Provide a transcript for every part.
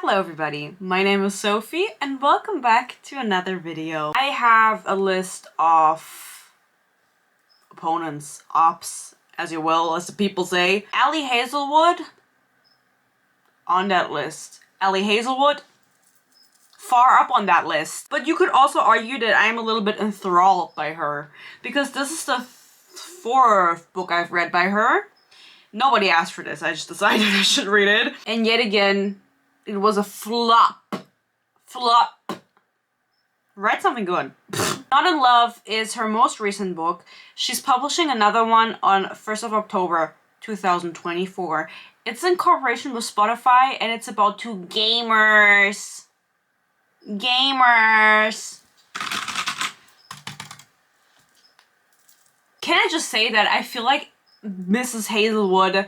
Hello everybody, my name is Sophie and welcome back to another video. I have a list of opponents, ops, as you will, as the people say. Allie Hazelwood on that list. Allie Hazelwood far up on that list. But you could also argue that I'm a little bit enthralled by her because this is the fourth book I've read by her. Nobody asked for this, I just decided I should read it. And yet again, it was a flop. Write something good. Not in Love is her most recent book. She's publishing another one on 1st of October 2024. It's in cooperation with Spotify and it's about two gamers. Can I just say that I feel like Mrs. Hazelwood,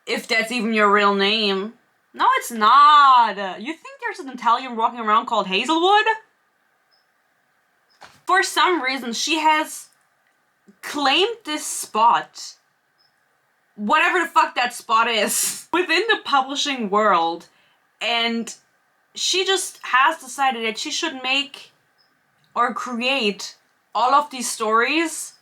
if that's even your real name. No, it's not. You think there's an Italian walking around called Hazelwood? For some reason, she has claimed this spot. Whatever the fuck that spot is. Within the publishing world. And she just has decided that she should make or create all of these stories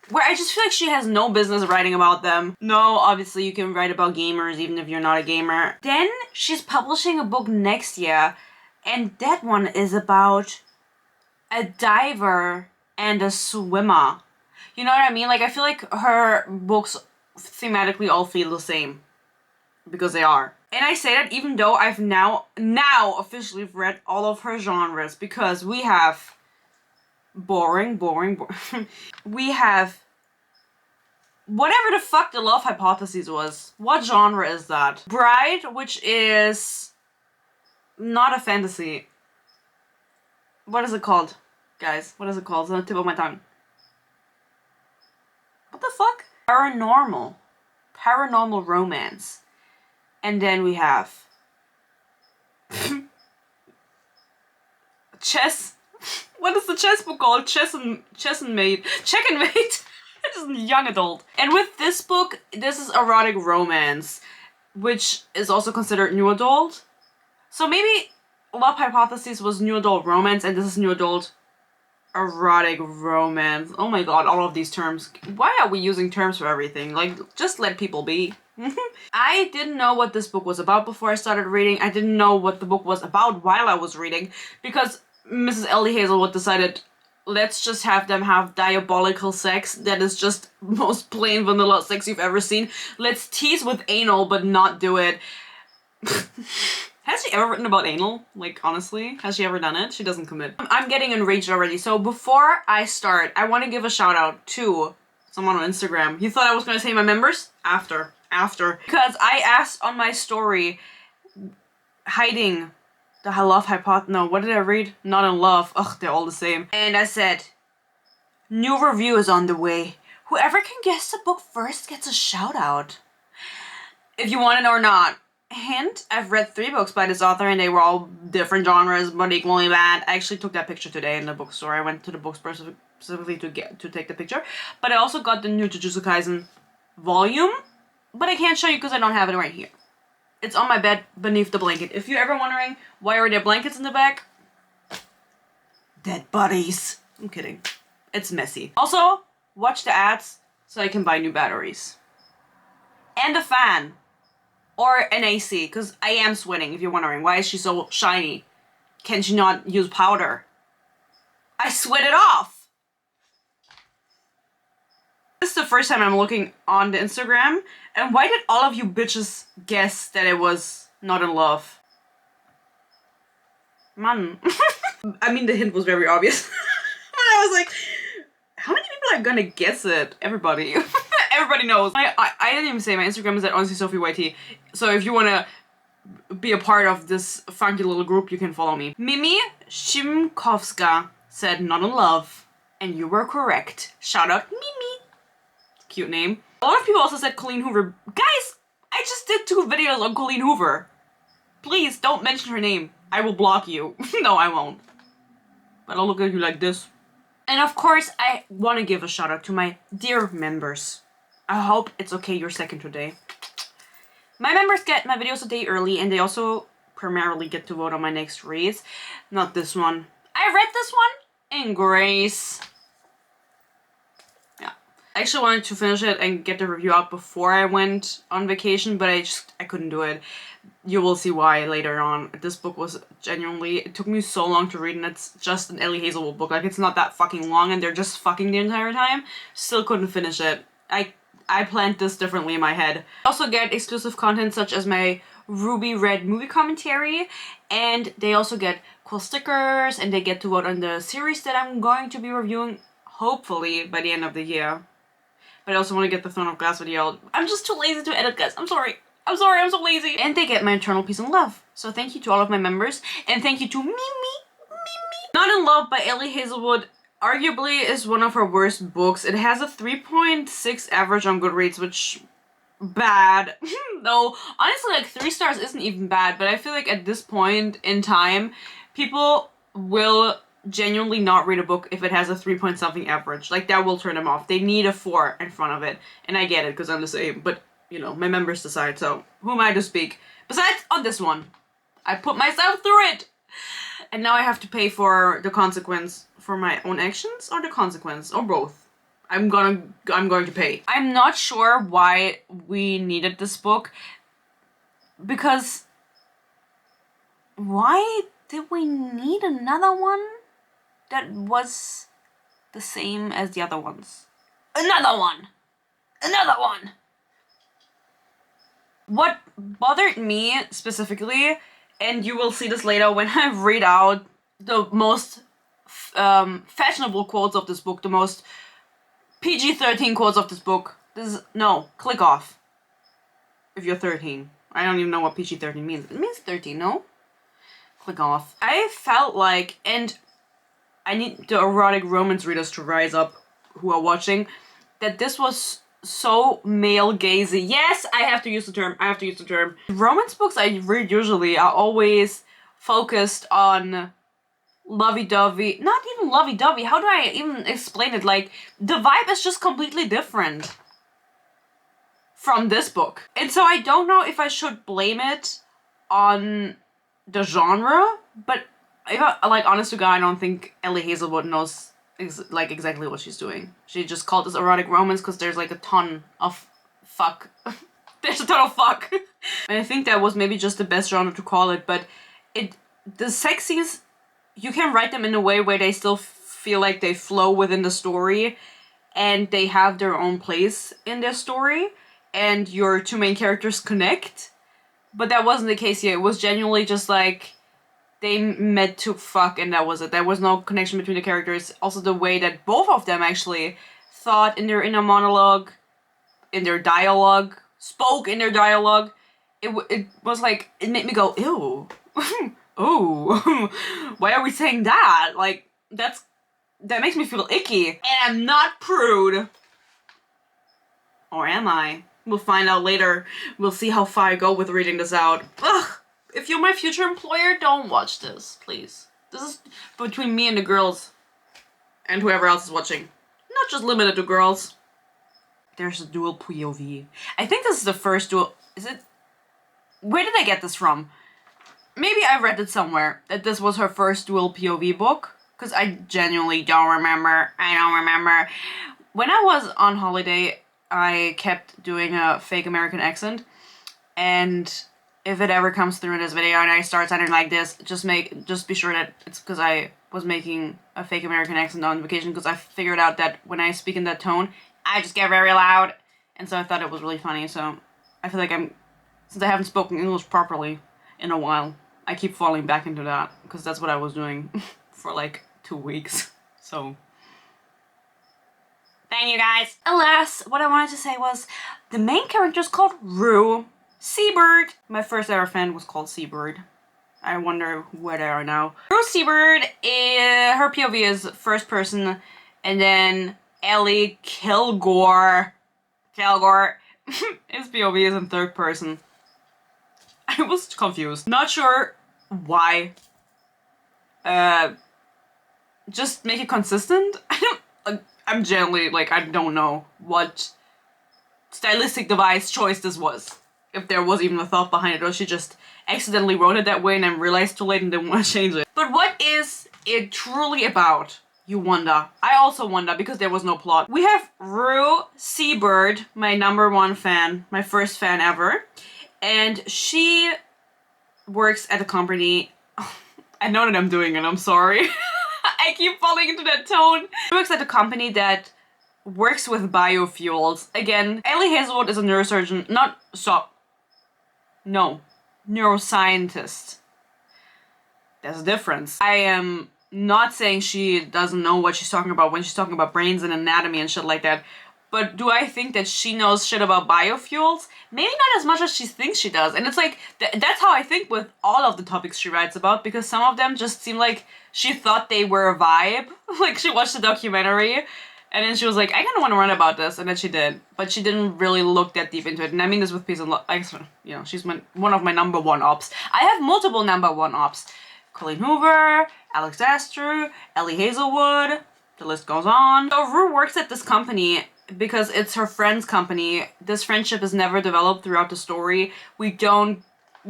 where I just feel like she has no business writing about them. No, obviously you can write about gamers even if you're not a gamer. Then she's publishing a book next year, and that one is about a diver and a swimmer. You know what I mean? Like, I feel like her books thematically all feel the same. Because they are. And I say that even though I've now officially read all of her genres, because we have boring. We have whatever the fuck the Love Hypothesis was. What genre is that? Bride, which is not a fantasy. What is it called? Guys, what is it called? It's on the tip of my tongue. What the fuck? Paranormal romance. And then we have chess. What is the chess book called? Check and Mate. Just young adult. And with this book, this is erotic romance, which is also considered new adult. So maybe Love Hypothesis was new adult romance and this is new adult erotic romance. Oh my god, all of these terms. Why are we using terms for everything? Like, just let people be. I didn't know what this book was about before I started reading. I didn't know what the book was about while I was reading because Mrs. Allie Hazelwood decided, let's just have them have diabolical sex that is just most plain vanilla sex you've ever seen. Let's tease with anal but not do it. Has she ever written about anal? Like, honestly, has she ever done it? She doesn't commit. I'm getting enraged already. So before I start, I want to give a shout out to someone on Instagram. You thought I was going to say my members? After. Because I asked on my story, hiding the Love Hypothesis. No, what did I read? Not in Love. Ugh, they're all the same. And I said, new review is on the way. Whoever can guess the book first gets a shout out. If you want it or not. Hint, I've read 3 books by this author and they were all different genres but equally bad. I actually took that picture today in the bookstore. I went to the bookstore specifically to take the picture. But I also got the new Jujutsu Kaisen volume. But I can't show you because I don't have it right here. It's on my bed beneath the blanket. If you're ever wondering why are there blankets in the back? Dead bodies. I'm kidding. It's messy. Also, watch the ads so I can buy new batteries. And a fan. Or an AC, because I am sweating if you're wondering. Why is she so shiny? Can she not use powder? I sweat it off! This is the first time I'm looking on the Instagram. And why did all of you bitches guess that it was Not in Love? Man. I mean, the hint was very obvious. I was like, how many people are gonna guess it? Everybody. Everybody knows. I didn't even say my Instagram is at HonestlySophieYT. So if you wanna be a part of this funky little group, you can follow me. Mimi Shimkovska said Not in Love. And you were correct. Shout out Mimi. Cute name. A lot of people also said Colleen Hoover. Guys, I just did 2 videos on Colleen Hoover. Please don't mention her name. I will block you. No, I won't. But I'll look at you like this. And of course, I want to give a shout out to my dear members. I hope it's okay you're second today. My members get my videos a day early and they also primarily get to vote on my next reads. Not this one. I read this one in Grace. Yeah. I actually wanted to finish it and get the review out before I went on vacation, but I couldn't do it. You will see why later on. This book was genuinely, it took me so long to read, and it's just an Ellie Hazelwood book. Like, it's not that fucking long, and they're just fucking the entire time. Still couldn't finish it. I planned this differently in my head. I also get exclusive content such as my Ruby Red movie commentary, and they also get cool stickers, and they get to vote on the series that I'm going to be reviewing, hopefully, by the end of the year. But I also want to get the Throne of Glass video out. I'm just too lazy to edit, guys. I'm sorry, I'm so lazy. And they get my eternal peace and love. So thank you to all of my members, and thank you to Mimi. Not in Love by Ellie Hazelwood arguably is one of her worst books. It has a 3.6 average on Goodreads, which bad. No, honestly, like 3 stars isn't even bad, but I feel like at this point in time, people will genuinely not read a book if it has a 3 point something average. Like, that will turn them off. They need a 4 in front of it, and I get it because I'm the same, but you know, my members decide, so who am I to speak? Besides, on this one, I put myself through it, and now I have to pay for the consequence for my own actions, or the consequence, or both. I'm going to pay. I'm not sure why we needed this book, because why did we need another one that was the same as the other ones? Another one! Another one! What bothered me specifically, and you will see this later when I read out the most fashionable quotes of this book, the most PG-13 quotes of this book. No, click off. If you're 13. I don't even know what PG-13 means. It means 13, no? Click off. I felt like, and I need the erotic romance readers to rise up who are watching, that this was so male gazy. Yes, I have to use the term. Romance books I read usually are always focused on lovey-dovey. Not even lovey-dovey. How do I even explain it? Like, the vibe is just completely different from this book. And so I don't know if I should blame it on the genre, but if I, like, honest to God, I don't think Ellie Hazelwood knows exactly what she's doing. She just called this erotic romance because there's like a ton of fuck. There's a ton of fuck. And I think that was maybe just the best genre to call it, but the sex scenes, you can write them in a way where they still feel like they flow within the story and they have their own place in their story and your two main characters connect. But that wasn't the case here. It was genuinely just like they met to fuck and that was it. There was no connection between the characters. Also the way that both of them actually thought in their inner monologue, in their dialogue, spoke in their dialogue. It was like, it made me go, ew. Oh, why are we saying that? Like, that makes me feel icky. And I'm not prude. Or am I? We'll find out later. We'll see how far I go with reading this out. Ugh. If you're my future employer, don't watch this, please. This is between me and the girls. And whoever else is watching. Not just limited to girls. There's a dual POV. I think this is the first dual... Is it? Where did I get this from? Maybe I read it somewhere. That this was her first dual POV book. Because I genuinely don't remember. I don't remember. When I was on holiday, I kept doing a fake American accent. And if it ever comes through in this video and I start sounding like this, just be sure that it's because I was making a fake American accent on vacation, because I figured out that when I speak in that tone, I just get very loud. And so I thought it was really funny, so I feel like since I haven't spoken English properly in a while, I keep falling back into that, because that's what I was doing for like 2 weeks, so... Thank you guys! Alas, what I wanted to say was, the main character is called Rue Seabird. My first ever fan was called Seabird. I wonder where they are now. Rue Seabird, her POV is first person, and then Ellie Kilgore, his POV is in third person. I was confused. Not sure why. Just make it consistent? I'm generally, like, I don't know what stylistic device choice this was. if there was even a thought behind it, or she just accidentally wrote it that way and then realized too late and didn't want to change it. But what is it truly about? You wonder. I also wonder, because there was no plot. We have Rue Seabird, my #1 fan, my first fan ever, and she works at a company. I know that I'm doing it, I'm sorry. I keep falling into that tone. She works at a company that works with biofuels. Again, Ellie Hazelwood is a neurosurgeon, neuroscientist. There's a difference. I am not saying she doesn't know what she's talking about when she's talking about brains and anatomy and shit like that. But do I think that she knows shit about biofuels? Maybe not as much as she thinks she does. And it's like, that's how I think with all of the topics she writes about, because some of them just seem like she thought they were a vibe. Like, she watched the documentary, and then she was like, I kind of want to write about this, and then she did. But she didn't really look that deep into it. And I mean this with peace and love. You know, she's one of my #1 ops. I have multiple #1 ops. Colleen Hoover, Alex Astru, Ellie Hazelwood, the list goes on. So Rue works at this company because it's her friend's company. This friendship is never developed throughout the story. We don't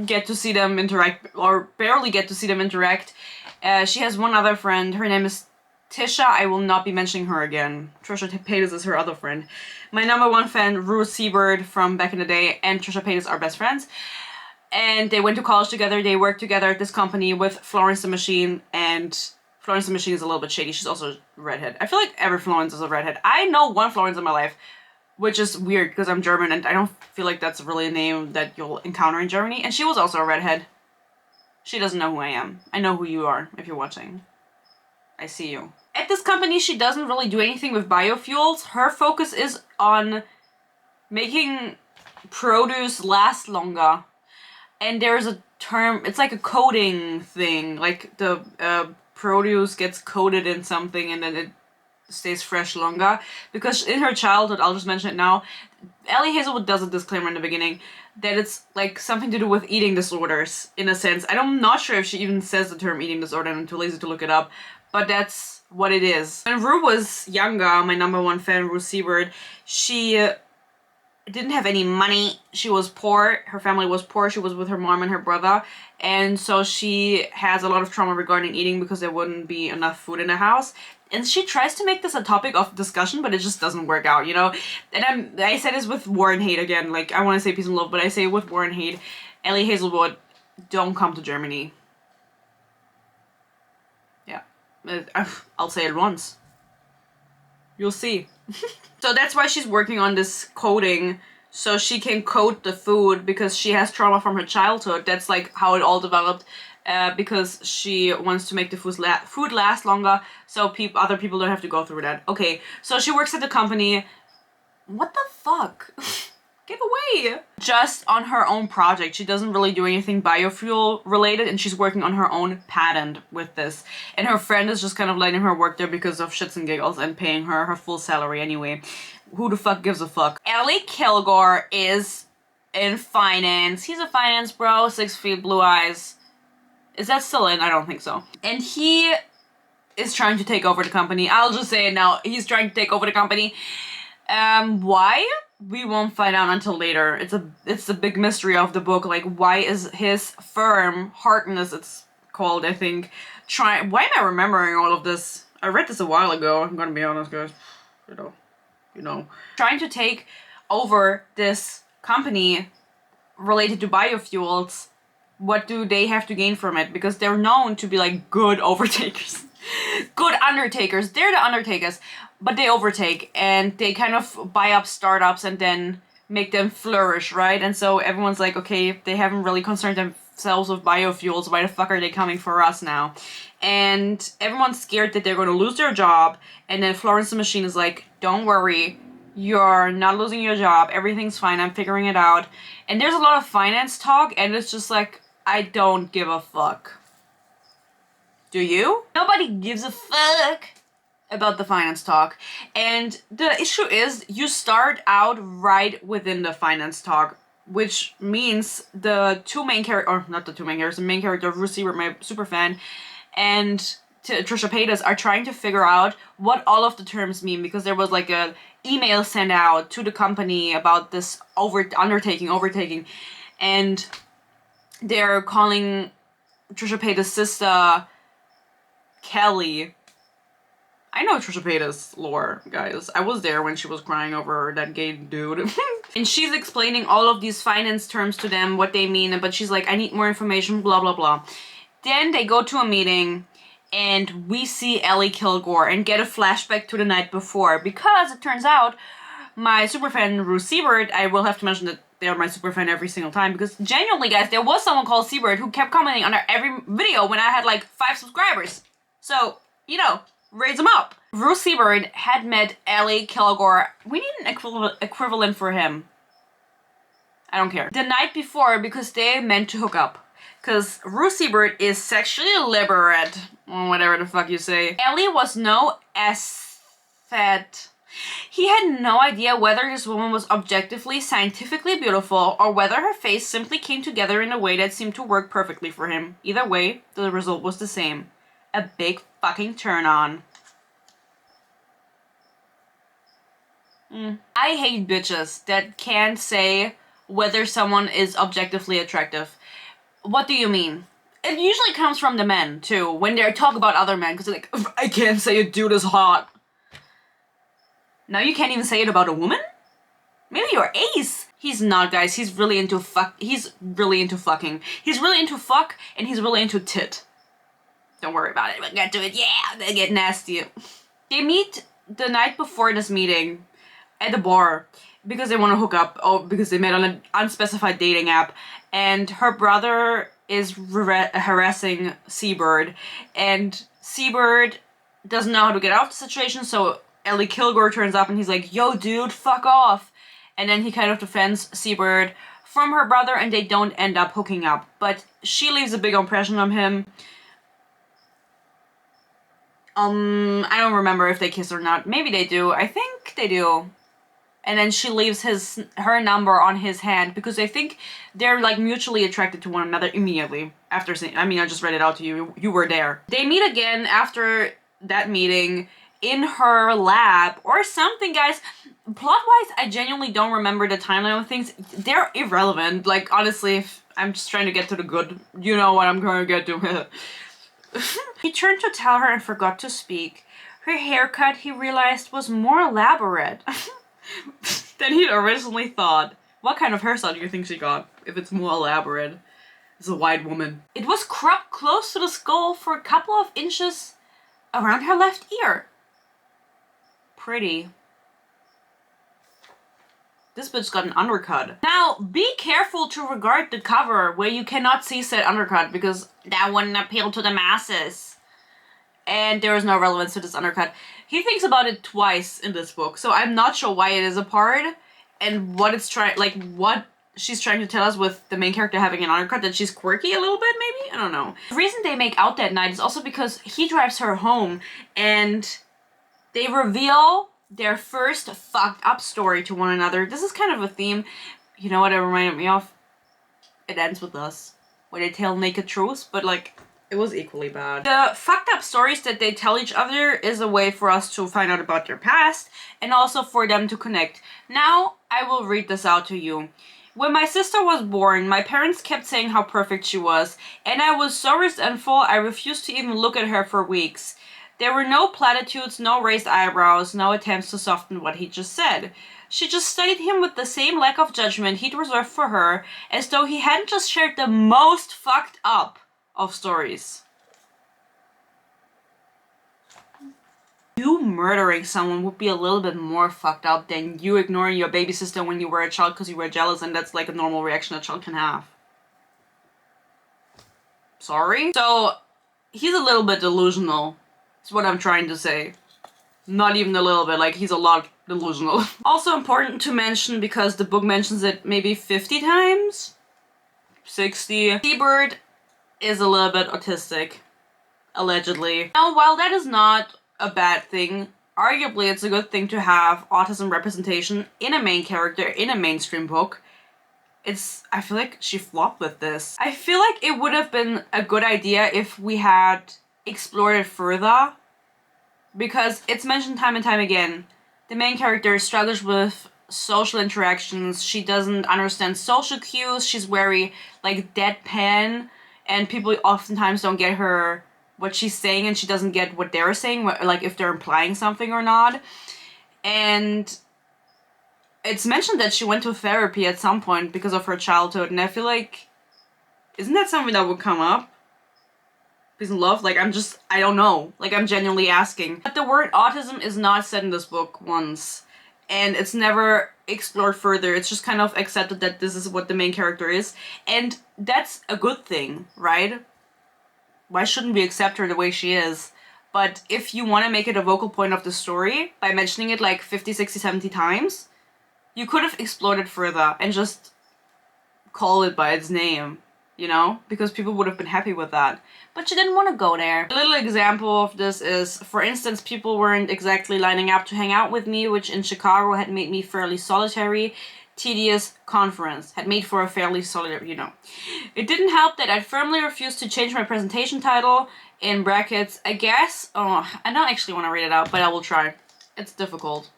get to see them interact, or barely get to see them interact. She has one other friend. Her name is Tisha. I will not be mentioning her again. Trisha Paytas is her other friend. My #1 fan, Rue Seabird from back in the day, and Trisha Paytas are best friends. And they went to college together. They worked together at this company with Florence the Machine, and Florence the Machine is a little bit shady. She's also a redhead. I feel like every Florence is a redhead. I know one Florence in my life, which is weird because I'm German and I don't feel like that's really a name that you'll encounter in Germany. And she was also a redhead. She doesn't know who I am. I know who you are if you're watching. I see you. At this company, she doesn't really do anything with biofuels. Her focus is on making produce last longer. And there's a term, it's like a coating thing, like the produce gets coated in something and then it stays fresh longer. Because in her childhood, I'll just mention it now, Ellie Hazelwood does a disclaimer in the beginning that it's like something to do with eating disorders, in a sense. I'm not sure if she even says the term eating disorder, and I'm too lazy to look it up, but that's what it is. When Rue was younger, my #1 fan, Rue Seabird, she didn't have any money. She was poor. Her family was poor. She was with her mom and her brother. And so she has a lot of trauma regarding eating because there wouldn't be enough food in the house. And she tries to make this a topic of discussion, but it just doesn't work out, you know? And I say this with war and hate again. Like, I want to say peace and love, but I say with war and hate, Ellie Hazelwood, don't come to Germany. Yeah. I'll say it once. You'll see. So that's why she's working on this coating, so she can coat the food, because she has trauma from her childhood. That's like how it all developed, because she wants to make the food last longer, so other people don't have to go through that. Okay, so she works at the company. What the fuck? Get away! Just on her own project. She doesn't really do anything biofuel related, and she's working on her own patent with this. And her friend is just kind of letting her work there because of shits and giggles and paying her her full salary anyway. Who the fuck gives a fuck? Ellie Kilgore is in finance. He's a finance bro, 6 feet, blue eyes. Is that still in? I don't think so. And he is trying to take over the company. I'll just say it now. He's trying to take over the company. Why? We won't find out until later. It's a big mystery of the book. Like, why is his firm, Harkness it's called, I think, why am I remembering all of this? I read this a while ago, I'm gonna be honest, guys. You know. Trying to take over this company related to biofuels. What do they have to gain from it? Because they're known to be like good overtakers. Good undertakers. They're the undertakers. But they overtake, and they kind of buy up startups and then make them flourish, right? And so everyone's like, okay, if they haven't really concerned themselves with biofuels, why the fuck are they coming for us now? And everyone's scared that they're going to lose their job. And then Florence the Machine is like, don't worry, you're not losing your job. Everything's fine. I'm figuring it out. And there's a lot of finance talk, and it's just like, I don't give a fuck. Do you? Nobody gives a fuck about the finance talk. And the issue is, you start out right within the finance talk, which means the two main characters, or not the two main characters, the main character, Rue Seabird, my super fan, and Trisha Paytas are trying to figure out what all of the terms mean, because there was like a email sent out to the company about this overtaking, and they're calling Trisha Paytas' sister Kelly. I know Trisha Paytas lore, guys. I was there when she was crying over that gay dude. And she's explaining all of these finance terms to them, what they mean, but she's like, I need more information, blah, blah, blah. Then they go to a meeting, and we see Ellie Kilgore and get a flashback to the night before, because it turns out my superfan Ruth Siebert, I will have to mention that they're my superfan every single time, because genuinely, guys, there was someone called Siebert who kept commenting under every video when I had like 5 subscribers. So, you know, raise them up. Ruth Siebert had met Ellie Kilgore. We need an equivalent for him. I don't care. The night before, because they meant to hook up. Because Ruth Siebert is sexually liberate, or whatever the fuck you say. Ellie was no aesthete. He had no idea whether this woman was objectively, scientifically beautiful, or whether her face simply came together in a way that seemed to work perfectly for him. Either way, the result was the same. A big fucking turn on. I hate bitches that can't say whether someone is objectively attractive. What do you mean? It usually comes from the men, too, when they talk about other men, because they're like, I can't say a dude is hot. Now you can't even say it about a woman? Maybe you're ace. He's not, guys. He's really into He's really into fucking. He's really into fuck, and he's really into tit. Don't worry about it. We'll get to it. Yeah, they get nasty. They meet the night before this meeting at the bar because they want to hook up. Oh, because they met on an unspecified dating app. And her brother is harassing Seabird. And Seabird doesn't know how to get out of the situation, so Ellie Kilgore turns up and he's like, yo, dude, fuck off. And then he kind of defends Seabird from her brother, and they don't end up hooking up. But she leaves a big impression on him. I don't remember if they kiss or not. Maybe they do. I think they do. And then she leaves her number on his hand because I think they're like mutually attracted to one another immediately after seeing. I mean, I just read it out to you. You were there. They meet again after that meeting in her lab or something, guys. Plot-wise, I genuinely don't remember the timeline of things. They're irrelevant. Like, honestly, if I'm just trying to get to the good. You know what I'm going to get to. He turned to tell her and forgot to speak. Her haircut, he realized, was more elaborate than he'd originally thought. What kind of hairstyle do you think she got, if it's more elaborate? As a white woman. It was cropped close to the skull for a couple of inches around her left ear. Pretty. This bitch got an undercut. Now, be careful to regard the cover where you cannot see said undercut, because that wouldn't appeal to the masses. And there is no relevance to this undercut. He thinks about it twice in this book, so I'm not sure why it is apart and what it's what she's trying to tell us with the main character having an undercut, that she's quirky a little bit, maybe? I don't know. The reason they make out that night is also because he drives her home and they reveal their first fucked up story to one another. This is kind of a theme. You know what it reminded me of? It Ends With Us, where they tell naked truths, but like, it was equally bad. The fucked up stories that they tell each other is a way for us to find out about their past and also for them to connect. Now, I will read this out to you. When my sister was born, my parents kept saying how perfect she was, and I was so resentful I refused to even look at her for weeks. There were no platitudes, no raised eyebrows, no attempts to soften what he just said. She just studied him with the same lack of judgment he'd reserved for her, as though he hadn't just shared the most fucked up of stories. You murdering someone would be a little bit more fucked up than you ignoring your baby sister when you were a child because you were jealous, and that's like a normal reaction a child can have. Sorry? So, he's a little bit delusional. That's what I'm trying to say. Not even a little bit, like he's a lot delusional. Also important to mention, because the book mentions it maybe 50 times? 60. Seabird is a little bit autistic. Allegedly. Now, while that is not a bad thing, arguably it's a good thing to have autism representation in a main character in a mainstream book. I feel like she flopped with this. I feel like it would have been a good idea if we had explored it further, because it's mentioned time and time again. The main character struggles with social interactions. She doesn't understand social cues. She's very like deadpan, and people oftentimes don't get her what she's saying, and she doesn't get what they're saying, like if they're implying something or not. And it's mentioned that she went to therapy at some point because of her childhood, and I feel like, isn't that something that would come up? Peace and love? Like, I don't know. Like, I'm genuinely asking. But the word autism is not said in this book once, and it's never explored further. It's just kind of accepted that this is what the main character is, and that's a good thing, right? Why shouldn't we accept her the way she is? But if you want to make it a vocal point of the story by mentioning it like 50, 60, 70 times, you could have explored it further and just call it by its name, you know? Because people would have been happy with that. But she didn't want to go there. A little example of this is, for instance, people weren't exactly lining up to hang out with me, which in Chicago had made me fairly solitary. Tedious conference had made for a fairly solitary, you know. It didn't help that I firmly refused to change my presentation title, in brackets, I guess. Oh, I don't actually want to read it out, but I will try. It's difficult.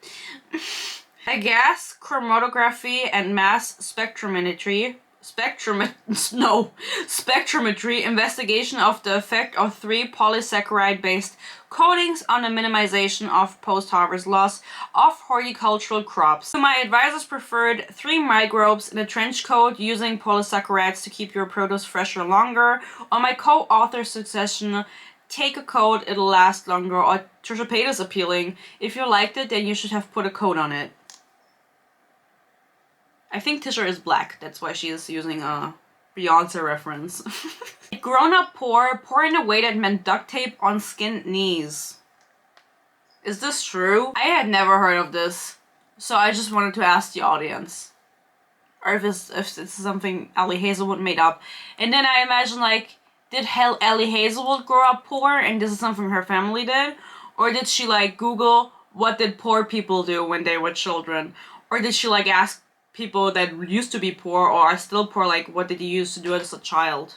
I guess chromatography and mass spectrometry investigation of the effect of 3 polysaccharide-based coatings on the minimization of post-harvest loss of horticultural crops. So my advisors preferred 3 microbes in a trench coat using polysaccharides to keep your produce fresher longer. On my co-author's suggestion, take a coat, it'll last longer. Or Trisha Paytas appealing. If you liked it, then you should have put a coat on it. I think Tisha is black, that's why she is using a Beyonce reference. Grown up poor in a way that meant duct tape on skinned knees. Is this true? I had never heard of this, so I just wanted to ask the audience. Or if it's something Ellie Hazelwood made up. And then I imagine, like, did Ellie Hazelwood grow up poor and this is something her family did? Or did she, like, Google what did poor people do when they were children? Or did she, like, ask people that used to be poor or are still poor, like, what did you use to do it as a child?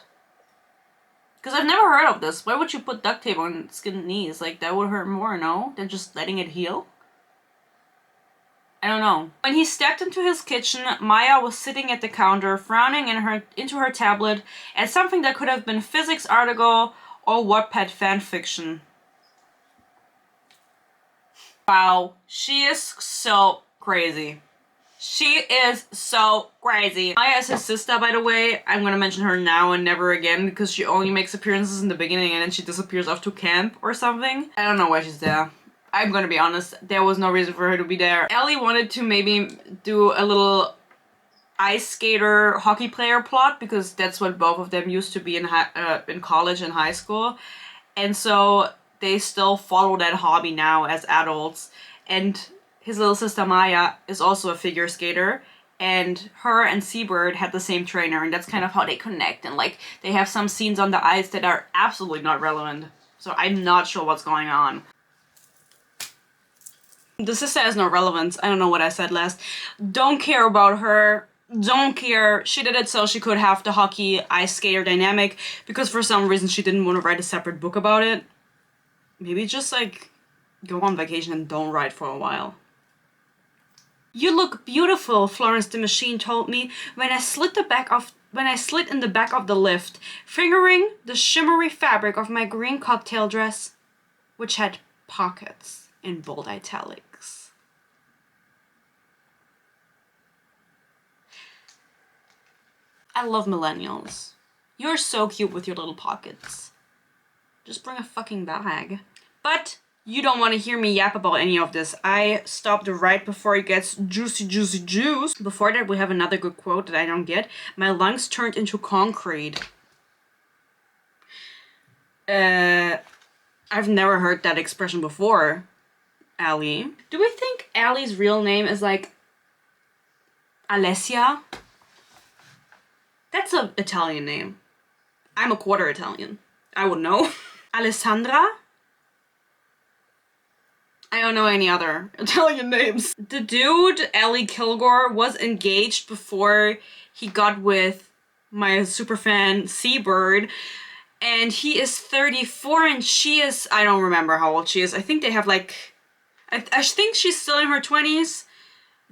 Because I've never heard of this. Why would you put duct tape on skinned knees? Like, that would hurt more, no? Than just letting it heal? I don't know. When he stepped into his kitchen, Maya was sitting at the counter, frowning into her tablet at something that could have been physics article or Wattpad fanfiction. Wow, she is so crazy. She is so crazy. Maya is his sister, by the way. I'm gonna mention her now and never again because she only makes appearances in the beginning and then she disappears off to camp or something. I don't know why she's there. I'm gonna be honest, there was no reason for her to be there. Ellie wanted to maybe do a little ice skater hockey player plot because that's what both of them used to be in college and high school. And so they still follow that hobby now as adults. And his little sister Maya is also a figure skater, and her and Seabird had the same trainer, and that's kind of how they connect, and like they have some scenes on the ice that are absolutely not relevant, so I'm not sure what's going on. The sister has no relevance. I don't know what I said last. Don't care about her. Don't care. She did it so she could have the hockey ice skater dynamic because for some reason she didn't want to write a separate book about it. Maybe just like go on vacation and don't write for a while. You look beautiful, Florence the Machine told me when I slid in the back of the lift, fingering the shimmery fabric of my green cocktail dress, which had pockets in bold italics. I love millennials. You're so cute with your little pockets. Just bring a fucking bag. But you don't want to hear me yap about any of this. I stopped right before it gets juicy, juicy juice. Before that, we have another good quote that I don't get. My lungs turned into concrete. I've never heard that expression before, Allie. Do we think Allie's real name is like Alessia? That's an Italian name. I'm a quarter Italian. I would know. Alessandra? I don't know any other Italian names. The dude, Ellie Kilgore, was engaged before he got with my superfan Seabird. And he is 34 and she is, I don't remember how old she is. I think they have like, I think she's still in her 20s.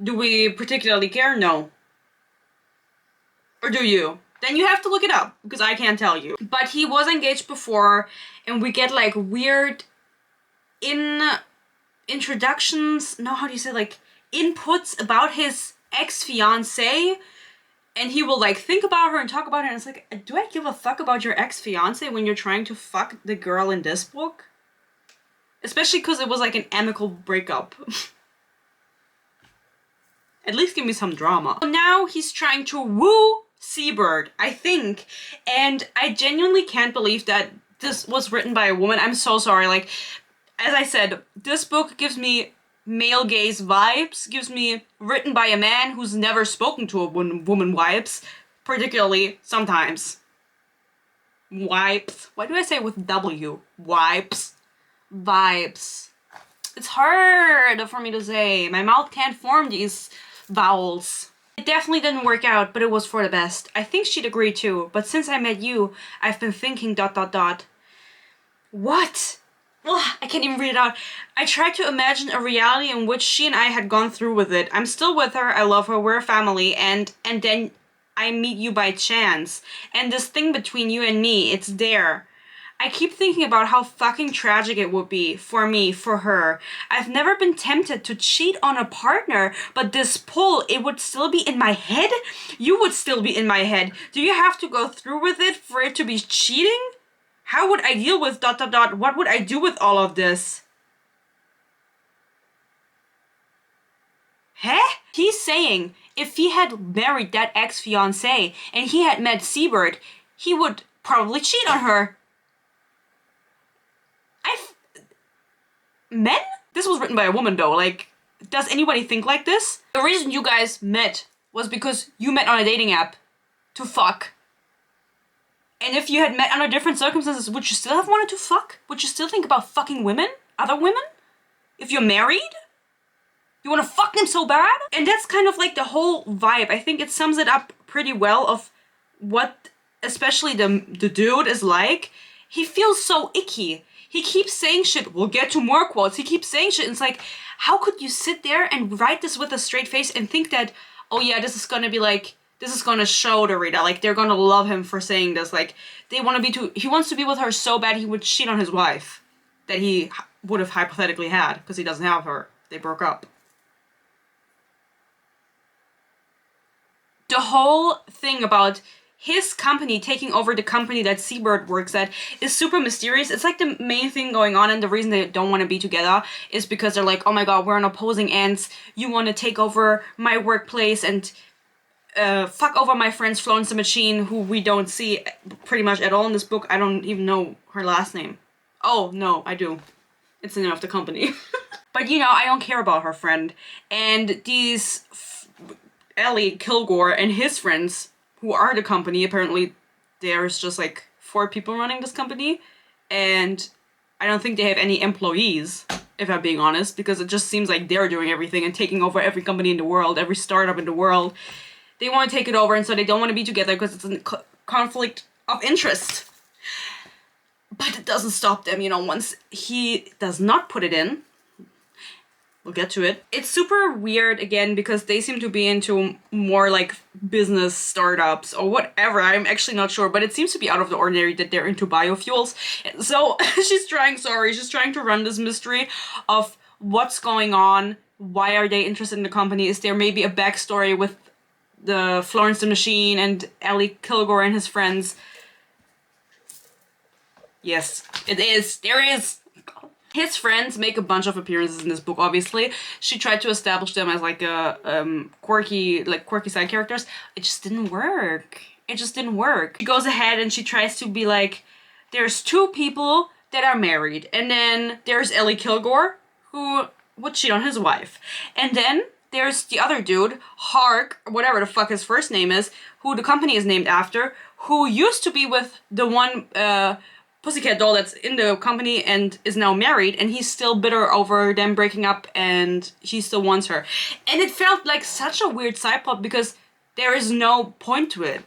Do we particularly care? No. Or do you? Then you have to look it up, because I can't tell you. But he was engaged before, and we get like weird introductions, no, how do you say, like inputs about his ex-fiancée, and he will like think about her and talk about her, and it's like, do I give a fuck about your ex-fiancée when you're trying to fuck the girl in this book? Especially because it was like an amicable breakup. At least give me some drama. Now he's trying to woo Seabird, I think, and I genuinely can't believe that this was written by a woman. I'm so sorry. Like, as I said, this book gives me male gaze vibes, gives me written by a man who's never spoken to a woman vibes, particularly sometimes. Wipes. Why do I say it with W? Wipes. Vibes. It's hard for me to say. My mouth can't form these vowels. It definitely didn't work out, but it was for the best. I think she'd agree too, but since I met you, I've been thinking ... What? Ugh, I can't even read it out. I tried to imagine a reality in which she and I had gone through with it. I'm still with her, I love her, we're a family, and then I meet you by chance. And this thing between you and me, it's there. I keep thinking about how fucking tragic it would be for me, for her. I've never been tempted to cheat on a partner, but this pull, it would still be in my head? You would still be in my head. Do you have to go through with it for it to be cheating? How would I deal with ... What would I do with all of this? Huh? He's saying if he had married that ex-fiancée and he had met Seabird, he would probably cheat on her. Men? This was written by a woman though, like, does anybody think like this? The reason you guys met was because you met on a dating app to fuck. And if you had met under different circumstances, would you still have wanted to fuck? Would you still think about fucking women? Other women? If you're married? You want to fuck them so bad? And that's kind of like the whole vibe. I think it sums it up pretty well of what especially the dude is like. He feels so icky. He keeps saying shit. We'll get to more quotes. He keeps saying shit. And it's like, how could you sit there and write this with a straight face and think that, oh yeah, this is gonna be like, this is gonna show the reader. Like, they're gonna love him for saying this. Like, he wants to be with her so bad he would cheat on his wife that he would have hypothetically had, because he doesn't have her. They broke up. The whole thing about his company taking over the company that Seabird works at is super mysterious. It's like the main thing going on, and the reason they don't want to be together is because they're like, oh my god, we're on opposing ends. You want to take over my workplace and fuck over my friend's Florence the Machine, who we don't see pretty much at all in this book. I don't even know her last name. Oh, no, I do. It's the name of the company. But, you know, I don't care about her friend. And these Ellie Kilgore and his friends, who are the company, apparently there's just like 4 people running this company, and I don't think they have any employees, if I'm being honest, because it just seems like they're doing everything and taking over every company in the world, every startup in the world. They want to take it over, and so they don't want to be together because it's a conflict of interest. But it doesn't stop them, you know, once he does not put it in. We'll get to it. It's super weird, again, because they seem to be into more like business startups or whatever. I'm actually not sure, but it seems to be out of the ordinary that they're into biofuels. So she's trying to run this mystery of what's going on. Why are they interested in the company? Is there maybe a backstory with the Florence the Machine and Ellie Kilgore and his friends? Yes, it is. There is. His friends make a bunch of appearances in this book, obviously. She tried to establish them as like a quirky side characters. It just didn't work. It just didn't work. She goes ahead and she tries to be like, there's 2 people that are married. And then there's Ellie Kilgore, who would cheat on his wife. And then there's the other dude, Hark, or whatever the fuck his first name is, who the company is named after, who used to be with the one pussycat doll that's in the company and is now married, and he's still bitter over them breaking up and he still wants her. And it felt like such a weird side plot because there is no point to it.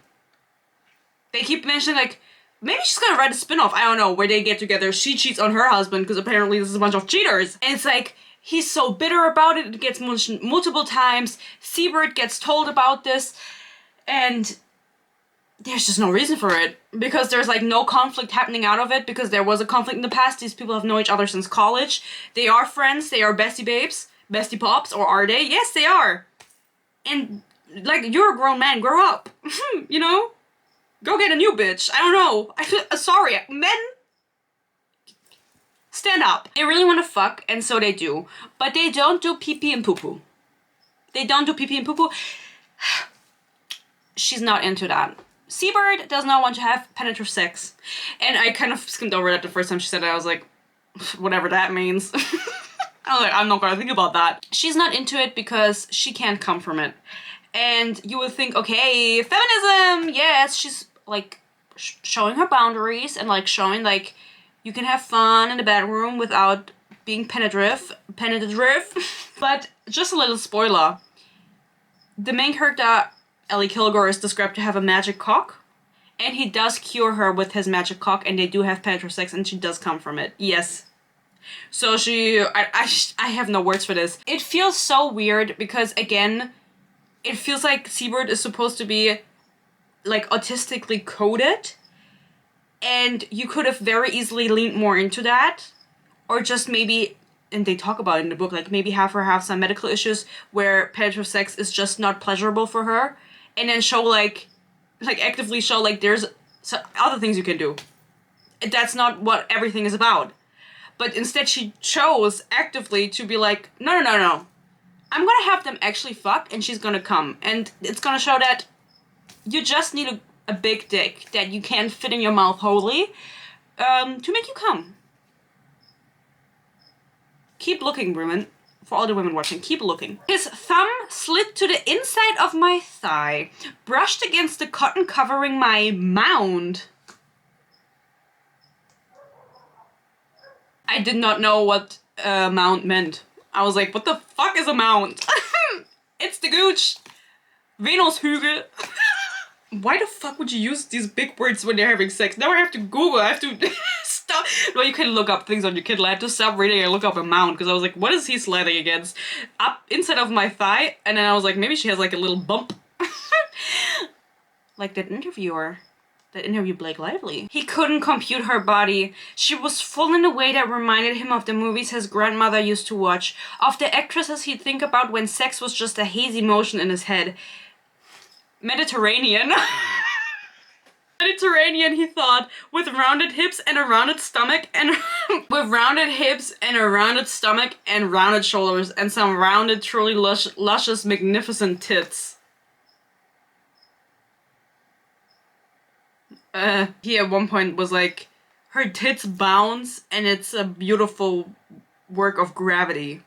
They keep mentioning like, Maybe she's gonna write a spin-off, I don't know, where they get together, she cheats on her husband, because apparently this is a bunch of cheaters. And it's like, he's so bitter about it, it gets mentioned multiple times, Seabird gets told about this, and there's just no reason for it. Because there's like no conflict happening out of it, because there was a conflict in the past, these people have known each other since college, they are friends, they are bestie babes, bestie pops, or are they? Yes, they are. And, like, you're a grown man, grow up, you know? Go get a new bitch. I don't know. Sorry, men, stand up. They really want to fuck, and so they do. But they don't do pee-pee and poo-poo. They don't do pee-pee and poo-poo. She's not into that. Seabird does not want to have penetrative sex. And I kind of skimmed over that the first time she said it. I was like, whatever that means. I was like, I'm not gonna think about that. She's not into it because she can't come from it. And you would think, okay, feminism, yes, she's like showing her boundaries and like showing like you can have fun in the bedroom without being penetrative. But just a little spoiler, the main character, Ellie Kilgore, is described to have a magic cock, and he does cure her with his magic cock, and they do have penetrative sex, and she does come from it. Yes. So I have no words for this. It feels so weird because, again, it feels like Seabird is supposed to be like autistically coded, and you could have very easily leaned more into that, or just maybe, and they talk about it in the book, like maybe have her have some medical issues where penetrative sex is just not pleasurable for her, and then show like actively show like there's other things you can do. That's not what everything is about. But instead she chose actively to be like, no, I'm gonna have them actually fuck and she's gonna come. And it's gonna show that you just need a big dick that you can't fit in your mouth wholly to make you come. Keep looking, women. For all the women watching, keep looking. His thumb slid to the inside of my thigh, brushed against the cotton covering my mound. I did not know what mound meant. I was like, what the fuck is a mound? It's the gooch. Venushügel. Why the fuck would you use these big words when they're having sex? Now I have to Google, I have to stop. Well, you can look up things on your Kindle. I had to stop reading and look up a mound because I was like, what is he sliding against? Up inside of my thigh, and then I was like, maybe she has like a little bump. Like that interviewer. That interviewed Blake Lively. He couldn't compute her body. She was full in a way that reminded him of the movies his grandmother used to watch, of the actresses he'd think about when sex was just a hazy motion in his head. Mediterranean. Mediterranean, he thought, with rounded hips and a rounded stomach, and with rounded hips and a rounded stomach and rounded shoulders and some rounded, truly luscious, magnificent tits. He at one point was like, her tits bounce and it's a beautiful work of gravity.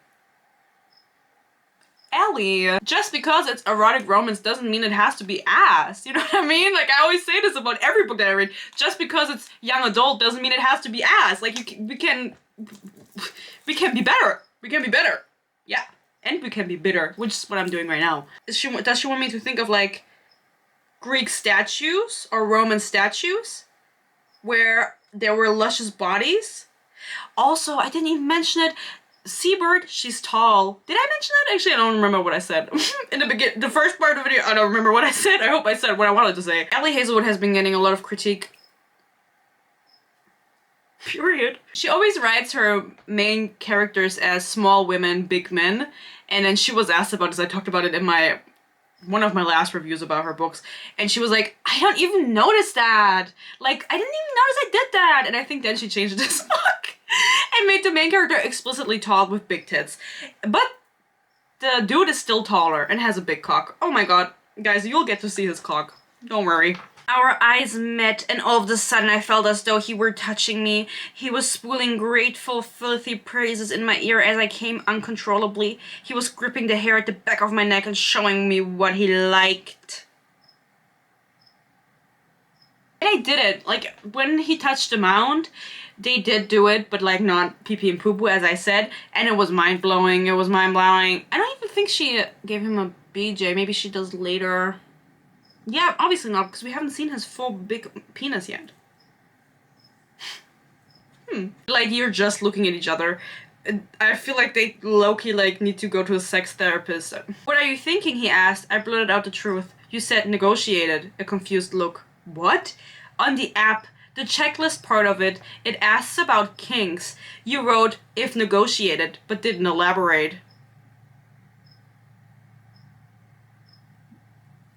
Ellie, just because it's erotic romance doesn't mean it has to be ass. You know what I mean? Like, I always say this about every book that I read. Just because it's young adult doesn't mean it has to be ass. Like, we can be better. We can be better. Yeah. And we can be bitter, which is what I'm doing right now. Does she want me to think of, like, Greek statues or Roman statues where there were luscious bodies? Also, I didn't even mention it. Seabird, she's tall. Did I mention that? Actually, I don't remember what I said. In the first part of the video, I don't remember what I said. I hope I said what I wanted to say. Ellie Hazelwood has been getting a lot of critique. Period. She always writes her main characters as small women, big men. And then she was asked about this. I talked about it in one of my last reviews about her books, and she was like, I don't even notice that. Like, I didn't even notice I did that. And I think then she changed this book and made the main character explicitly tall with big tits. But the dude is still taller and has a big cock. Oh my god. Guys, you'll get to see his cock. Don't worry. Our eyes met, and all of a sudden I felt as though he were touching me. He was spooling grateful, filthy praises in my ear as I came uncontrollably. He was gripping the hair at the back of my neck and showing me what he liked. And I did it. Like, when he touched the mound, they did do it, but like not pee-pee and poo-poo, as I said. And it was mind-blowing. It was mind-blowing. I don't even think she gave him a BJ. Maybe she does later. Yeah, obviously not, because we haven't seen his full big penis yet. Like, you're just looking at each other. I feel like they low-key, like, need to go to a sex therapist. What are you thinking, he asked. I blurted out the truth. You said negotiated. A confused look. What? On the app, the checklist part of it, it asks about kinks. You wrote, if negotiated, but didn't elaborate.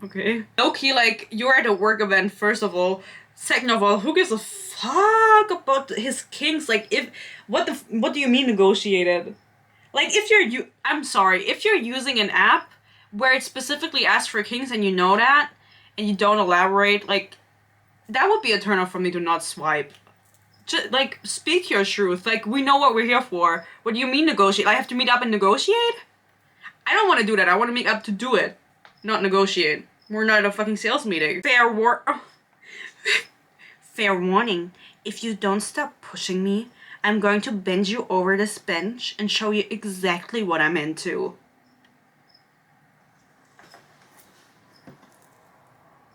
Okay. Low-key, like, you're at a work event, first of all. Second of all, who gives a fuck about his kinks? Like, what do you mean negotiated? Like, I'm sorry, if you're using an app where it specifically asks for kinks and you know that, and you don't elaborate, like, that would be a turn off for me to not swipe. Just, like, speak your truth. Like, we know what we're here for. What do you mean negotiate? I have to meet up and negotiate? I don't want to do that. I want to meet up to do it, not negotiate. We're not at a fucking sales meeting. Fair warning. If you don't stop pushing me, I'm going to bend you over this bench and show you exactly what I'm into.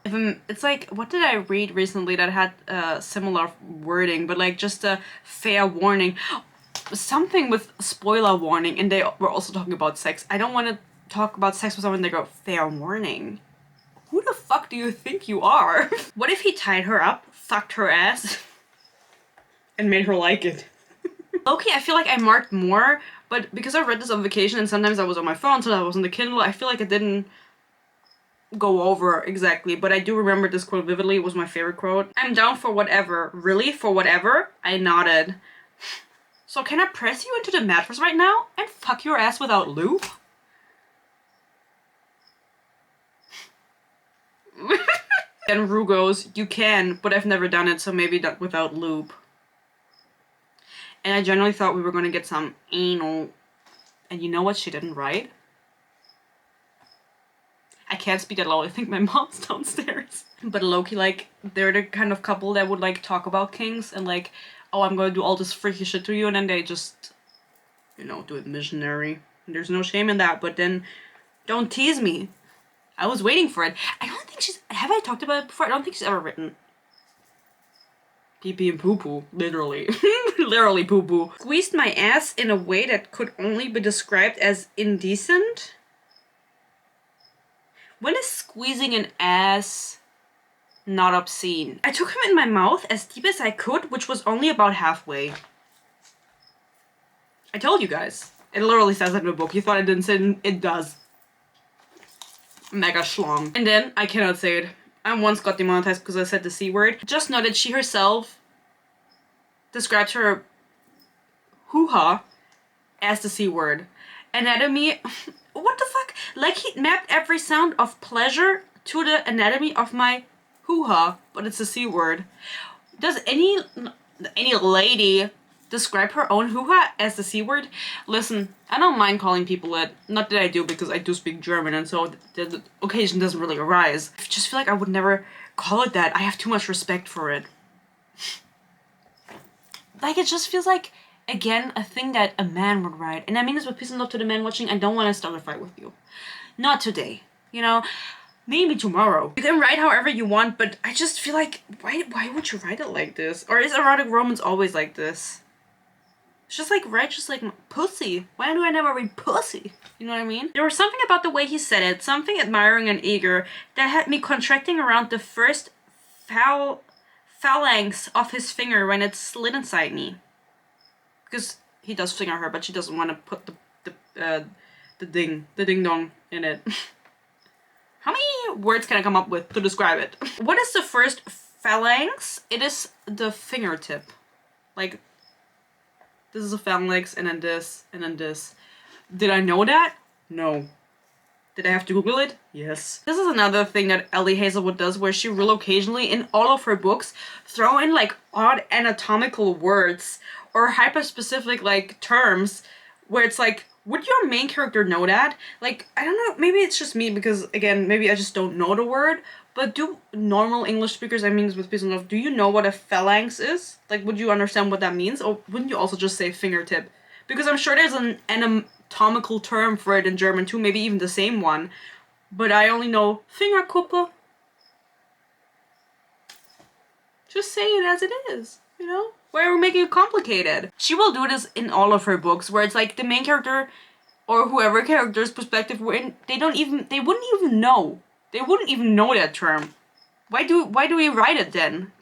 It's like, what did I read recently that had similar wording, but like just a fair warning. Something with spoiler warning, and they were also talking about sex. I don't want to talk about sex with someone they go, fair warning. Who the fuck do you think you are? What if he tied her up, fucked her ass, and made her like it? Okay, I feel like I marked more, but because I read this on vacation and sometimes I was on my phone, sometimes I was on the Kindle, I feel like it didn't go over exactly, but I do remember this quote vividly. It was my favorite quote. I'm down for whatever. Really? For whatever? I nodded. So can I press you into the mattress right now and fuck your ass without lube? Then Rue goes, you can, but I've never done it, so maybe not without lube. And I generally thought we were gonna get some anal. And you know what she didn't write? I can't speak that loud. I think my mom's downstairs. But low-key, like, they're the kind of couple that would, like, talk about kinks and, like, oh, I'm gonna do all this freaky shit to you, and then they just, you know, do it missionary. And there's no shame in that, but then don't tease me. I was waiting for it. I don't think she's... Have I talked about it before? I don't think she's ever written pee-pee and poo-poo. Literally. Literally poo-poo. Squeezed my ass in a way that could only be described as indecent? When is squeezing an ass not obscene? I took him in my mouth as deep as I could, which was only about halfway. I told you guys. It literally says it in the book. You thought it didn't say it? It does. Mega schlong. And then, I cannot say it. I once got demonetized because I said the C word. Just know that she herself describes her hoo-ha as the C word. Anatomy... What the fuck? Like he mapped every sound of pleasure to the anatomy of my hoo-ha, but it's a C word. Does any lady describe her own hoo-ha as the C word? Listen, I don't mind calling people it. Not that I do, because I do speak German, and so the occasion doesn't really arise. I just feel like I would never call it that. I have too much respect for it. Like, it just feels like, again, a thing that a man would write. And I mean this with peace and love to the men watching. I don't want to start a fight with you. Not today. You know? Maybe tomorrow. You can write however you want, but I just feel like, why would you write it like this? Or is erotic romance always like this? It's just like, write just like pussy. Why do I never read pussy? You know what I mean? There was something about the way he said it, something admiring and eager, that had me contracting around the first phalanx of his finger when it slid inside me. Because he does finger her, but she doesn't want to put the ding dong in it. How many words can I come up with to describe it? What is the first phalanx? It is the fingertip. Like, this is a phalanx, and then this, and then this. Did I know that? No. Did I have to Google it? Yes. This is another thing that Ellie Hazelwood does, where she will occasionally, in all of her books, throw in like odd anatomical words or hyper-specific like terms where it's like, would your main character know that? Like, I don't know, maybe it's just me because, again, maybe I just don't know the word, but do normal English speakers, I mean this with peace and love, do you know what a phalanx is? Like, would you understand what that means? Or wouldn't you also just say fingertip? Because I'm sure there's an anatomical term for it in German too, maybe even the same one, but I only know Fingerkuppe. Just say it as it is, you know? Why are we making it complicated? She will do this in all of her books, where it's like the main character or whoever character's perspective, where they wouldn't even know. They wouldn't even know that term. Why do we write it then?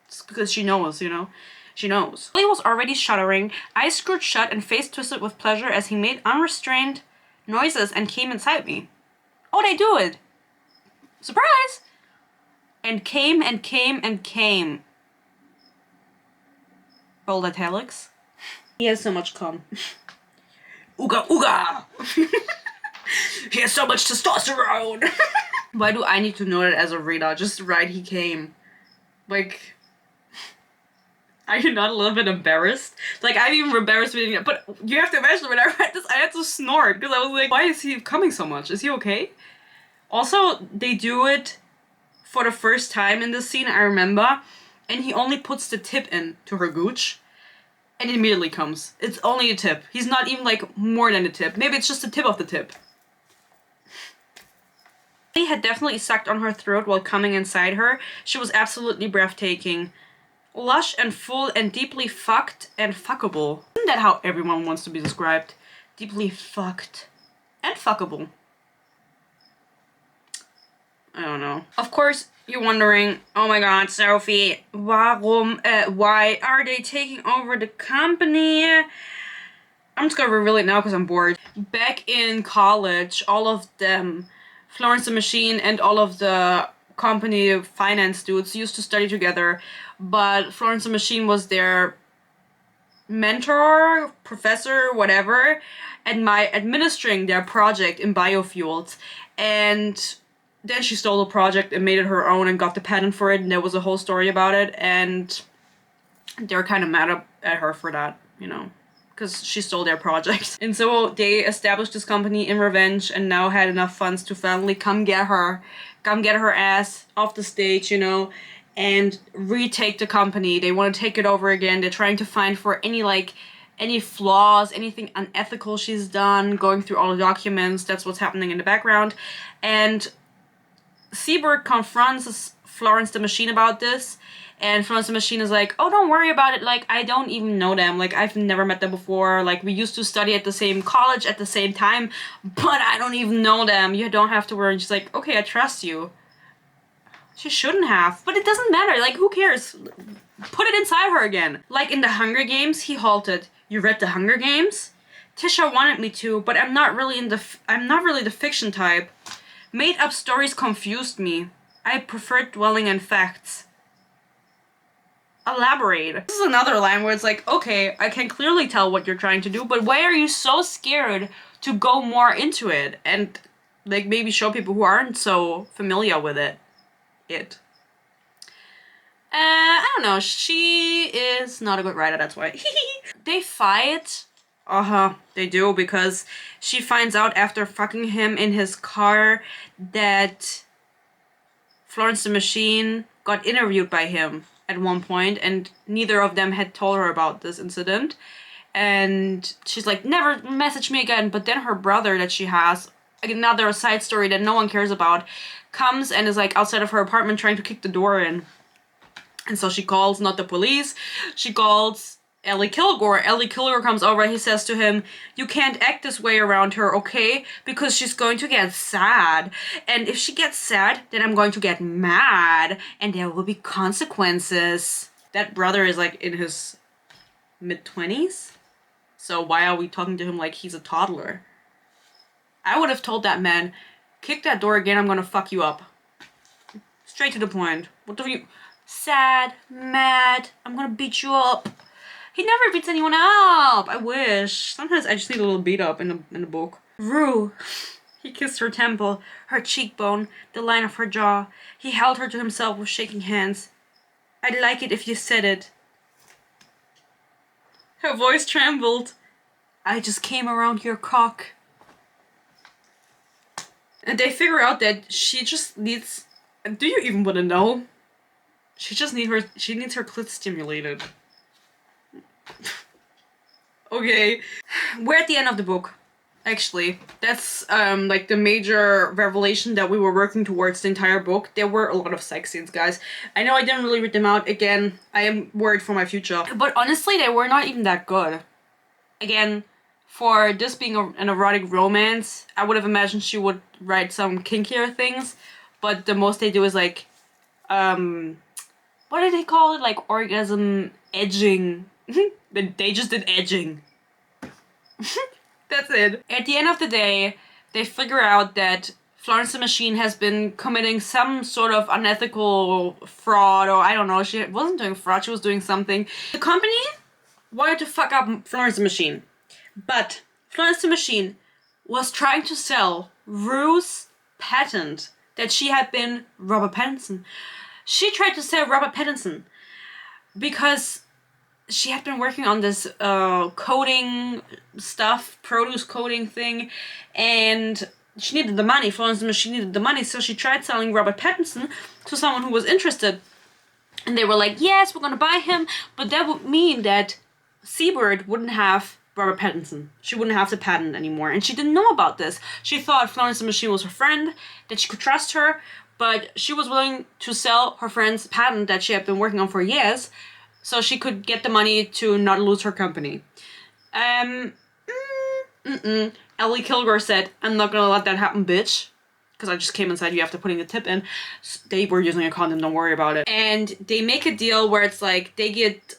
It's because she knows, you know? She knows. He was already shuddering, eyes screwed shut and face twisted with pleasure as he made unrestrained noises and came inside me. Oh, they do it! Surprise! And came and came and came. Bold italics. He has so much cum. Ooga ooga! He has so much testosterone! Why do I need to know that as a reader? Just write he came. Like, are you not a little bit embarrassed? Like, I'm even embarrassed reading it, but you have to imagine when I read this, I had to snort, because I was like, why is he coming so much? Is he okay? Also, they do it for the first time in this scene, I remember, and he only puts the tip in to her gooch, and it immediately comes. It's only a tip. He's not even, like, more than a tip. Maybe it's just the tip of the tip. He had definitely sucked on her throat while coming inside her. She was absolutely breathtaking. Lush and full and deeply fucked and fuckable. Isn't that how everyone wants to be described? Deeply fucked and fuckable. I don't know. Of course, you're wondering, oh my god, Sophie, why are they taking over the company? I'm just gonna reveal it now because I'm bored. Back in college, all of them, Florence the Machine and all of the company finance dudes used to study together, but Florence the Machine was their mentor, professor, whatever, and my administering their project in biofuels. And then she stole the project and made it her own and got the patent for it, and there was a whole story about it, and they're kind of mad at her for that, you know, because she stole their project. And so they established this company in revenge and now had enough funds to finally come get her ass off the stage, you know, and retake the company. They want to take it over again. They're trying to find for any flaws, anything unethical she's done, going through all the documents. That's what's happening in the background. And Seabird confronts Florence the Machine about this, and Florence the Machine is like, oh, don't worry about it, like, I don't even know them, like, I've never met them before, like, we used to study at the same college at the same time, but I don't even know them, you don't have to worry. And she's like, okay, I trust you. She shouldn't have, but it doesn't matter, like, who cares? Put it inside her again. Like in the Hunger Games, he halted. You read the Hunger Games? Tisha wanted me to, but I'm not really the fiction type. Made up stories confused me. I prefer dwelling in facts. Elaborate. This is another line where it's like, okay, I can clearly tell what you're trying to do, but why are you so scared to go more into it and like maybe show people who aren't so familiar with it? I don't know, she is not a good writer, that's why. They fight. They do, because she finds out after fucking him in his car that Florence the Machine got interviewed by him at one point, and neither of them had told her about this incident. And she's like, never message me again. But then her brother that she has, another side story that no one cares about, comes and is like outside of her apartment trying to kick the door in. And so she calls not the police, she calls Ellie Kilgore. Ellie Kilgore comes over and he says to him, you can't act this way around her, okay? Because she's going to get sad. And if she gets sad, then I'm going to get mad. And there will be consequences. That brother is like in his mid-20s. So why are we talking to him like he's a toddler? I would have told that man, kick that door again, I'm gonna fuck you up. Straight to the point. What do you... Sad, mad, I'm gonna beat you up. He never beats anyone up. I wish. Sometimes I just need a little beat up in the book. Rue. He kissed her temple, her cheekbone, the line of her jaw. He held her to himself with shaking hands. I'd like it if you said it. Her voice trembled. I just came around your cock. And they figure out that she just needs... Do you even want to know? She needs her clit stimulated. Okay. We're at the end of the book. Actually, that's like the major revelation that we were working towards the entire book. There were a lot of sex scenes, guys. I know I didn't really read them out. Again, I am worried for my future. But honestly, they were not even that good. Again, for this being an erotic romance, I would have imagined she would write some kinkier things. But the most they do is like, what did they call it? Like orgasm edging. They just did edging. That's it. At the end of the day, they figure out that Florence the Machine has been committing some sort of unethical fraud, or I don't know, she wasn't doing fraud, she was doing something. The company wanted to fuck up Florence the Machine, but Florence the Machine was trying to sell Rue's patent that she had been Robert Pattinson. She tried to sell Robert Pattinson because she had been working on this coding stuff, produce coding thing, and she needed the money. Florence the Machine needed the money, so she tried selling Robert Pattinson to someone who was interested. And they were like, yes, we're gonna buy him, but that would mean that Seabird wouldn't have Robert Pattinson. She wouldn't have the patent anymore, and she didn't know about this. She thought Florence the Machine was her friend, that she could trust her, but she was willing to sell her friend's patent that she had been working on for years, so she could get the money to not lose her company. Ellie Kilgore said, I'm not gonna let that happen, bitch. Because I just came inside you after putting the tip in. They were using a condom, don't worry about it. And they make a deal where it's like, they get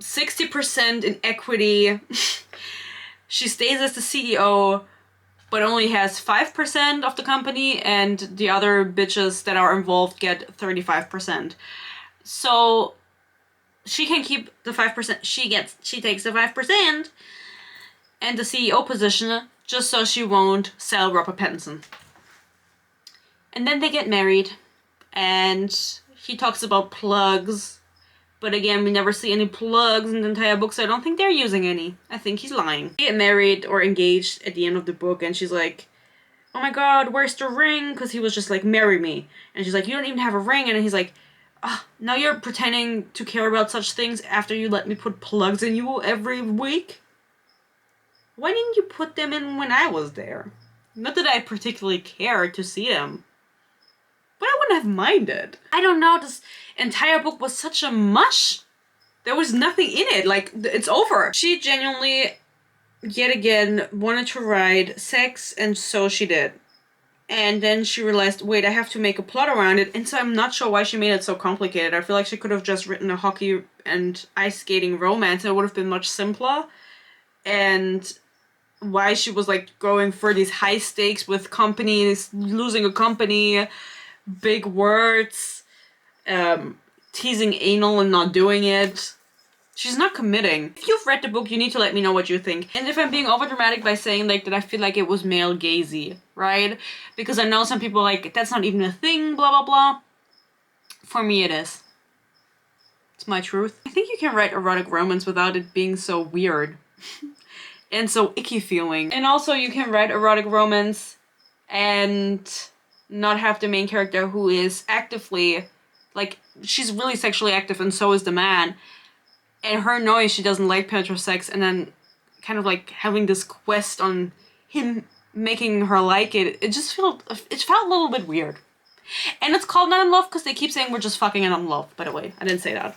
60% in equity. She stays as the CEO, but only has 5% of the company, and the other bitches that are involved get 35%. So she can keep the 5%. She takes the 5% and the CEO position just so she won't sell Robert Pattinson. And then they get married, and he talks about plugs, but again, we never see any plugs in the entire book, so I don't think they're using any. I think he's lying. They get married or engaged at the end of the book, and she's like, oh my god, where's the ring? Because he was just like, marry me. And she's like, you don't even have a ring. And he's like, now you're pretending to care about such things after you let me put plugs in you every week? Why didn't you put them in when I was there? Not that I particularly cared to see them, but I wouldn't have minded. I don't know, this entire book was such a mush. There was nothing in it, like, it's over. She genuinely, yet again, wanted to write sex, and so she did. And then she realized, wait, I have to make a plot around it, and so I'm not sure why she made it so complicated. I feel like she could have just written a hockey and ice skating romance, and it would have been much simpler. And why she was like going for these high stakes with companies, losing a company, big words, teasing anal and not doing it. She's not committing. If you've read the book, you need to let me know what you think. And if I'm being overdramatic by saying like that I feel like it was male gazy, right? Because I know some people like, that's not even a thing, blah, blah, blah. For me, it is. It's my truth. I think you can write erotic romance without it being so weird. And so icky feeling. And also you can write erotic romance and not have the main character who is actively, like, she's really sexually active and so is the man. And her knowing she doesn't like penetrative sex and then kind of like having this quest on him making her like it, it felt a little bit weird. And it's called Not in Love because they keep saying we're just fucking and in love, by the way. I didn't say that.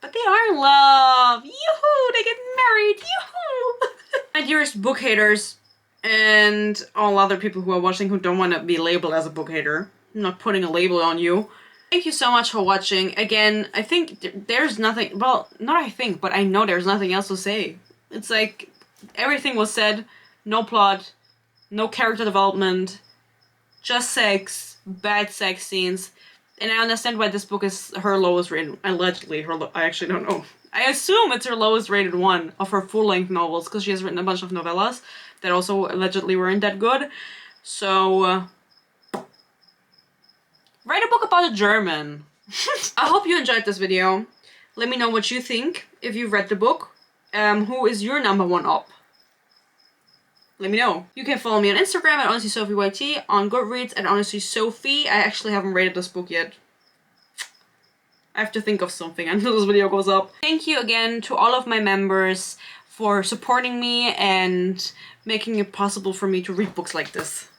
But they are in love. Yoo-hoo! They get married. Yoo-hoo! My dearest book haters and all other people who are watching who don't want to be labeled as a book hater. I'm not putting a label on you. Thank you so much for watching. Again, I think there's nothing, well, not I think, but I know there's nothing else to say. It's like, everything was said, no plot, no character development, just sex, bad sex scenes, and I understand why this book is her lowest rated, allegedly, I actually don't know. I assume it's her lowest rated one of her full-length novels, because she has written a bunch of novellas that also allegedly weren't that good, so write a book about a German. I hope you enjoyed this video. Let me know what you think if you've read the book. Who is your #1 op? Let me know. You can follow me on Instagram at HonestlySophieYT, on Goodreads at HonestlySophie. I actually haven't rated this book yet. I have to think of something until this video goes up. Thank you again to all of my members for supporting me and making it possible for me to read books like this.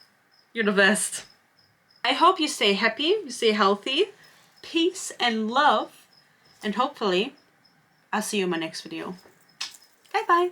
You're the best. I hope you stay happy, you stay healthy, peace and love, and hopefully I'll see you in my next video. Bye bye.